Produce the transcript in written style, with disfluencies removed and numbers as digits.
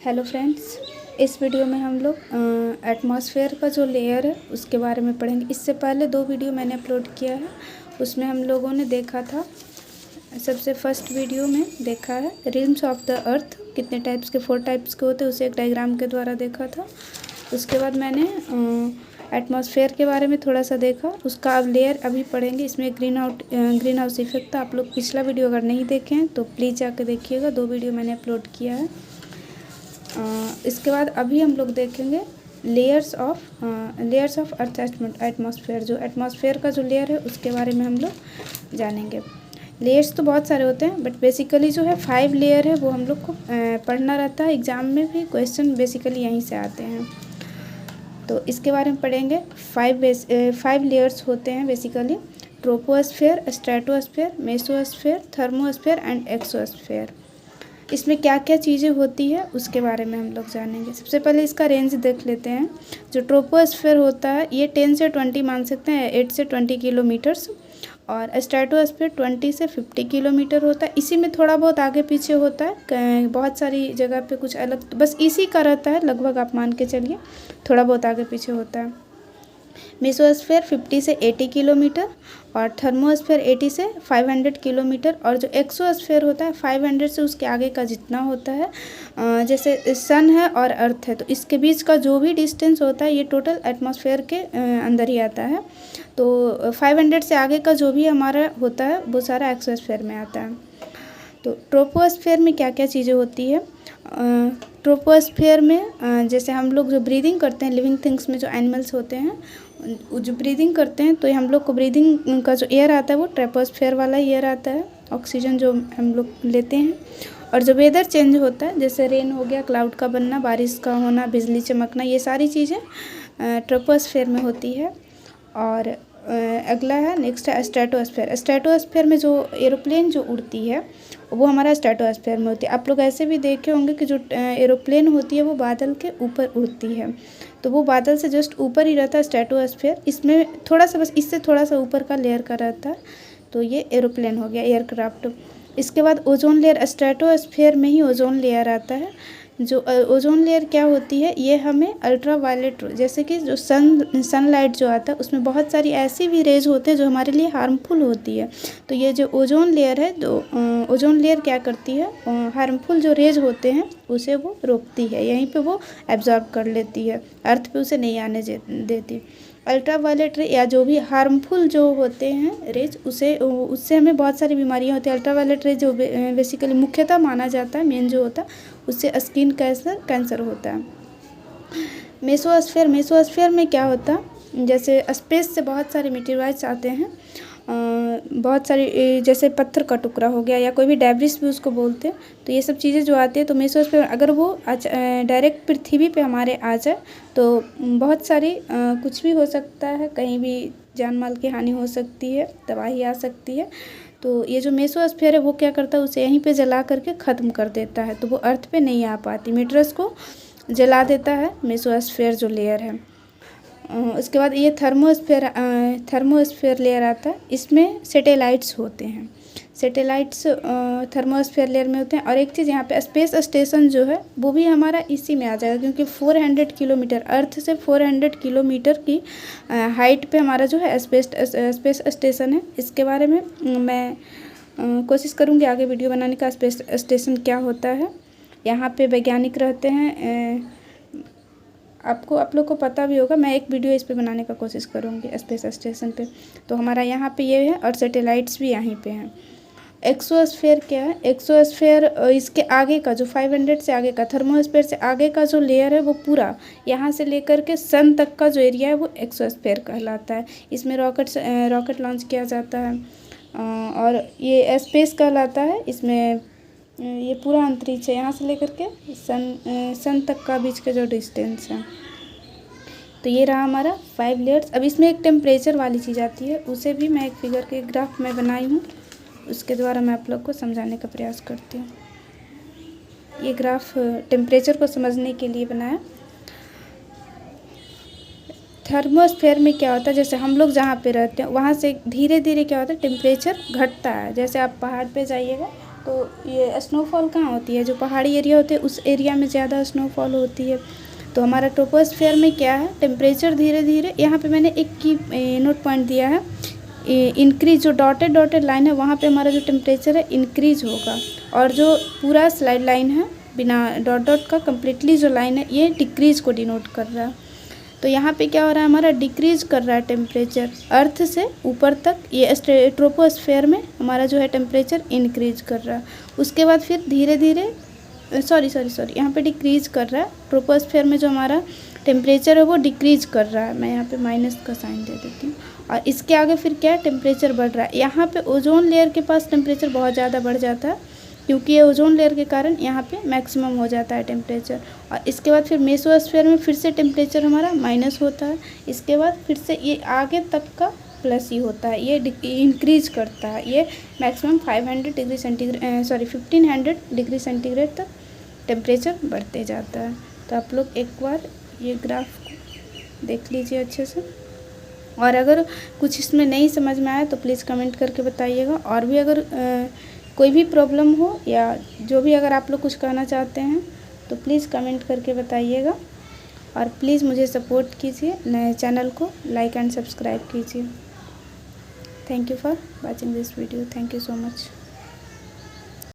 Hello friends, इस video में हम लोग एटमॉस्फेयर का जो लेयर है उसके बारे में पढ़ेंगे। इससे पहले 2 वीडियो मैंने अपलोड किया है, उसमें हम लोगों ने देखा था। सबसे फर्स्ट वीडियो में देखा है रिम्स ऑफ द अर्थ, कितने टाइप्स के 4 टाइप्स के होते हैं, उसे एक डायग्राम के द्वारा देखा था। उसके बाद मैंने एटमॉस्फेयर के बारे में थोड़ा सा देखा, उसका अब लेयर अभी पढ़ेंगे। इसमें ग्रीन हाउस इफेक्ट था। आप लोग पिछला वीडियो अगर नहीं देखे हैं तो प्लीज़ जाकर देखिएगा, 2 वीडियो मैंने अपलोड किया है। इसके बाद अभी हम लोग देखेंगे लेयर्स ऑफ अर्थ एटमॉस्फेयर। जो एटमॉस्फेयर का जो लेयर है उसके बारे में हम लोग जानेंगे। लेयर्स तो बहुत सारे होते हैं, बट बेसिकली जो है 5 लेयर है वो हम लोग को पढ़ना रहता है। एग्ज़ाम में भी क्वेश्चन बेसिकली यहीं से आते हैं, तो इसके बारे में पढ़ेंगे। 5 लेयर्स होते हैं basically: troposphere, stratosphere, mesosphere, thermosphere and exosphere. इसमें क्या क्या चीज़ें होती है उसके बारे में हम लोग जानेंगे। सबसे पहले इसका रेंज देख लेते हैं। जो ट्रोपोस्फेयर होता है ये 10 से 20 मान सकते हैं, 8 से 20 किलोमीटर्स। और स्ट्रेटोस्फेयर 20 से 50 किलोमीटर होता है। इसी में थोड़ा बहुत आगे पीछे होता है, बहुत सारी जगह पे कुछ अलग, बस इसी का रहता है लगभग, आप मान के चलिए थोड़ा बहुत आगे पीछे होता है। मेसोस्फेयर 50 से 80 किलोमीटर और थर्मोस्फेयर 80 से 500 किलोमीटर। और जो एक्सोस्फेयर होता है 500 से उसके आगे का जितना होता है, जैसे सन है और अर्थ है तो इसके बीच का जो भी डिस्टेंस होता है ये टोटल एटमॉस्फेयर के अंदर ही आता है। तो 500 से आगे का जो भी हमारा होता है वो सारा एक्सोस्फेयर में आता है। तो ट्रोपोस्फेयर में क्या क्या चीज़ें होती है? ट्रोपोस्फेयर में जैसे हम लोग जो ब्रीदिंग करते हैं, लिविंग थिंग्स में जो एनिमल्स होते हैं जो ब्रीदिंग करते हैं, तो हम लोग को ब्रीदिंग का जो एयर आता है वो ट्रोपोस्फेयर वाला एयर आता है, ऑक्सीजन जो हम लोग लेते हैं। और जो वेदर चेंज होता है, जैसे रेन हो गया, क्लाउड का बनना, बारिश का होना, बिजली चमकना, ये सारी चीज़ें ट्रोपोस्फेयर में होती है। और अगला है नेक्स्ट है स्ट्रेटोस्फेयर। स्ट्रेटोस्फेयर में जो एरोप्लेन जो उड़ती है वो हमारा स्ट्रेटोस्फेयर में होती है। आप लोग ऐसे भी देखे होंगे कि जो एरोप्लेन होती है वो बादल के ऊपर उड़ती है, तो वो बादल से जस्ट ऊपर ही रहता है स्ट्रेटोस्फेयर। इसमें थोड़ा सा, बस इससे थोड़ा सा ऊपर का लेयर का रहता है, तो ये एरोप्लेन हो गया, एयरक्राफ्ट। इसके बाद ओजोन लेयर। स्ट्रेटोस्फेयर में ही ओजोन लेयर आता है। जो ओजोन लेयर क्या होती है, ये हमें अल्ट्रा वायलेट, जैसे कि जो सनलाइट जो आता है उसमें बहुत सारी ऐसी भी रेज होते हैं जो हमारे लिए हार्मफुल होती है। तो ये जो ओजोन लेयर है, तो ओजोन लेयर क्या करती है, हार्मफुल जो रेज होते हैं उसे वो रोकती है, यहीं पे वो एब्जॉर्ब कर लेती है, अर्थ पे उसे नहीं आने देती। अल्ट्रा वायलेट रे या जो भी हार्मफुल जो होते हैं रेज, उससे हमें बहुत सारी बीमारियां होती हैं। अल्ट्रा वायलेट रे जो बेसिकली मुख्यतः माना जाता है, मेन जो होता है, उससे स्किन कैंसर होता है। मेसोस्फेयर में क्या होता है, जैसे स्पेस से बहुत सारे मटेरियल्स आते हैं, बहुत सारी, जैसे पत्थर का टुकड़ा हो गया या कोई भी डेब्रिस भी उसको बोलते हैं, तो ये सब चीज़ें जो आती है, तो मेसोस्फेयर अगर वो डायरेक्ट पृथ्वी पे हमारे आ जाए तो बहुत सारी कुछ भी हो सकता है, कहीं भी जान माल की हानि हो सकती है, तबाही आ सकती है। तो ये जो मेसोस्फेयर है वो क्या करता है, उसे यहीं पे जला करके ख़त्म कर देता है, तो वो अर्थ पे नहीं आ पाती, मीटर्स को जला देता है मेसोस्फेयर जो लेयर है। उसके बाद ये थर्मोस्फेयर लेयर आता है। इसमें सैटेलाइट्स होते हैं, सैटेलाइट्स थर्मोस्फेयर लेयर में होते हैं। और एक चीज़ यहाँ पे स्पेस स्टेशन जो है वो भी हमारा इसी में आ जाएगा, क्योंकि 400 किलोमीटर, अर्थ से 400 किलोमीटर की हाइट पे हमारा जो है स्पेस स्टेशन है। इसके बारे में मैं कोशिश करूँगी आगे वीडियो बनाने का, स्पेस स्टेशन क्या होता है। यहाँ पे वैज्ञानिक रहते हैं, आप लोग को पता भी होगा, मैं एक वीडियो इस पे बनाने का कोशिश करूँगी स्पेस स्टेशन पे। तो हमारा यहाँ पे ये है, और सैटेलाइट्स भी यहीं पे हैं। एक्सोस्फेयर क्या है? एक्सोस्फेयर इसके आगे का जो 500 से आगे का, थर्मोस्फेयर से आगे का जो लेयर है वो पूरा यहाँ से लेकर के सन तक का जो एरिया है वो एक्सोस्फेयर कहलाता है। इसमें रॉकेट लॉन्च किया जाता है, और ये स्पेस कहलाता है। इसमें ये पूरा अंतरिक्ष है, यहाँ से लेकर के सन तक का बीच का जो डिस्टेंस है। तो ये रहा हमारा 5 लेयर्स। अब इसमें एक टेम्परेचर वाली चीज़ आती है, उसे भी मैं एक फिगर के ग्राफ में बनाई हूँ, उसके द्वारा मैं आप लोग को समझाने का प्रयास करती हूँ। ये ग्राफ टेम्परेचर को समझने के लिए बनाया। थर्मोस्फेयर में क्या होता है, जैसे हम लोग जहाँ पे रहते हैं वहाँ से धीरे धीरे क्या होता है, टेम्परेचर घटता है। जैसे आप पहाड़ पे जाइएगा तो ये स्नोफॉल कहाँ होती है, जो पहाड़ी एरिया होते हैं उस एरिया में ज़्यादा स्नोफॉल होती है। तो हमारा ट्रोपोस्फेयर में क्या है, टेम्परेचर धीरे धीरे, यहाँ पे मैंने एक की नोट पॉइंट दिया है, इंक्रीज, जो डॉटेड लाइन है वहाँ पे हमारा जो टेम्परेचर है इंक्रीज होगा, और जो पूरा स्लाइड लाइन है बिना डॉट का कम्प्लीटली जो लाइन है ये डिक्रीज को डिनोट कर रहा है। तो यहाँ पे क्या हो रहा है, हमारा डिक्रीज कर रहा है टेम्परेचर, अर्थ से ऊपर तक ये ट्रोपोस्फेयर में हमारा जो है टेम्परेचर इंक्रीज कर रहा है। उसके बाद फिर धीरे धीरे सॉरी यहाँ पे डिक्रीज कर रहा है, ट्रोपोस्फेयर में जो हमारा टेम्परेचर है वो डिक्रीज कर रहा है। मैं यहाँ पे माइनस का साइन दे देती हूँ। और इसके आगे फिर क्या है, टेम्परेचर बढ़ रहा है। यहाँ पे ओजोन लेयर के पास टेम्परेचर बहुत ज़्यादा बढ़ जाता है, क्योंकि ये ओजोन लेयर के कारण यहाँ पे मैक्सिमम हो जाता है टेम्परेचर। और इसके बाद फिर मेसोस्फीयर में फिर से टेम्परेचर हमारा माइनस होता है। इसके बाद फिर से ये आगे तक का प्लस ही होता है, ये इंक्रीज करता है, ये maximum 500 degree centigrade 1500 degree centigrade तक टेम्परेचर बढ़ते जाता है। तो आप लोग एक बार ये ग्राफ को देख लीजिए अच्छे से, और अगर कुछ इसमें नहीं समझ में आया तो प्लीज़ कमेंट करके बताइएगा। और भी अगर कोई भी प्रॉब्लम हो या जो भी अगर आप लोग कुछ कहना चाहते हैं तो प्लीज़ कमेंट करके बताइएगा। और प्लीज़ मुझे सपोर्ट कीजिए, नए चैनल को लाइक एंड सब्सक्राइब कीजिए। Thank you for watching this video. Thank you so much.